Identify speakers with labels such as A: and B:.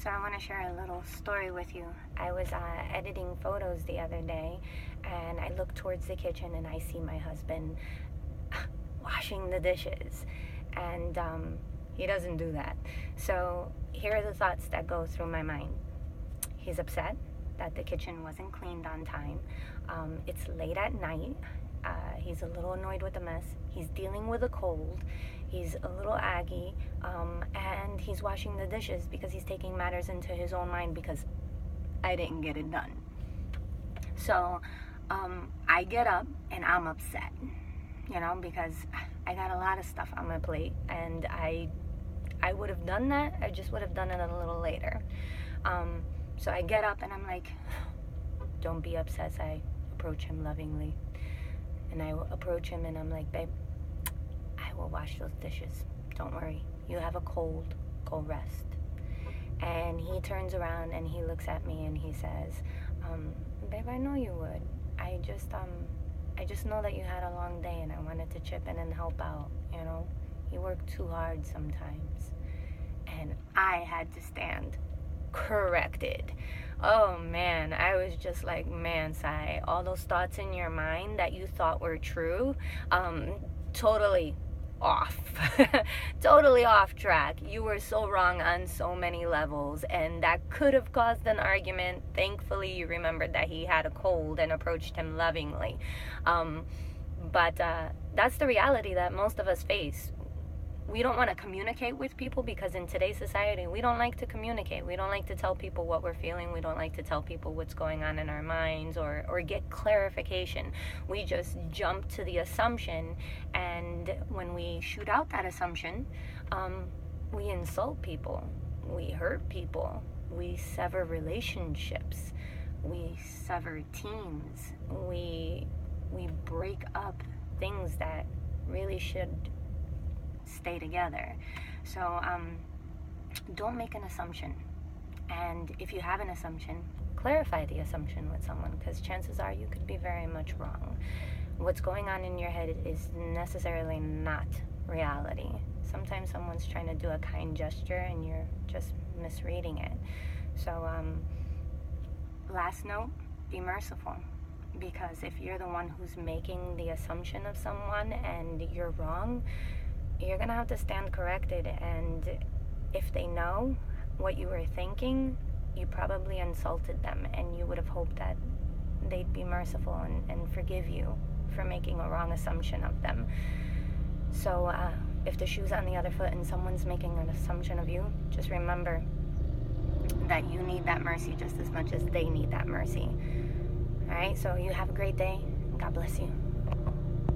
A: So I want to share a little story with you. I was editing photos the other day, and I look towards the kitchen and I see my husband washing the dishes, and he doesn't do that. So here are the thoughts that go through my mind. He's upset that the kitchen wasn't cleaned on time. It's late at night. He's a little annoyed with the mess. He's dealing with a cold. He's a little aggy, and he's washing the dishes because he's taking matters into his own mind because I didn't get it done. So I get up and I'm upset, because I got a lot of stuff on my plate, and I would have done that. I just would have done it a little later. So I get up and I'm like, don't be upset. I approach him lovingly. And I approach him and I'm like, babe, I will wash those dishes. Don't worry. You have a cold. Go rest. And he turns around and he looks at me and he says, babe, I know you would. I just know that you had a long day and I wanted to chip in and help out, You work too hard sometimes. And I had to stand corrected. Oh man, I was just like, man, Sai, all those thoughts in your mind that you thought were true, totally off. Totally off track. You were so wrong on so many levels, and that could have caused an argument. Thankfully, you remembered that he had a cold and approached him lovingly. But that's the reality that most of us face. We don't want to communicate with people because in today's society, we don't like to communicate. We don't like to tell people what we're feeling. We don't like to tell people what's going on in our minds or get clarification. We just jump to the assumption, and when we shoot out that assumption, we insult people. We hurt people. We sever relationships. We sever teams. We break up things that really should stay together. So don't make an assumption, and if you have an assumption, clarify the assumption with someone, because chances are you could be very much wrong. What's going on in your head is necessarily not reality. Sometimes someone's trying to do a kind gesture and you're just misreading it. So last note, be merciful, because if you're the one who's making the assumption of someone and you're wrong, you're gonna have to stand corrected. And if they know what you were thinking, you probably insulted them, and you would have hoped that they'd be merciful and forgive you for making a wrong assumption of them. So if the shoe's on the other foot and someone's making an assumption of you, just remember that you need that mercy just as much as they need that mercy. All right, so you have a great day. God bless you.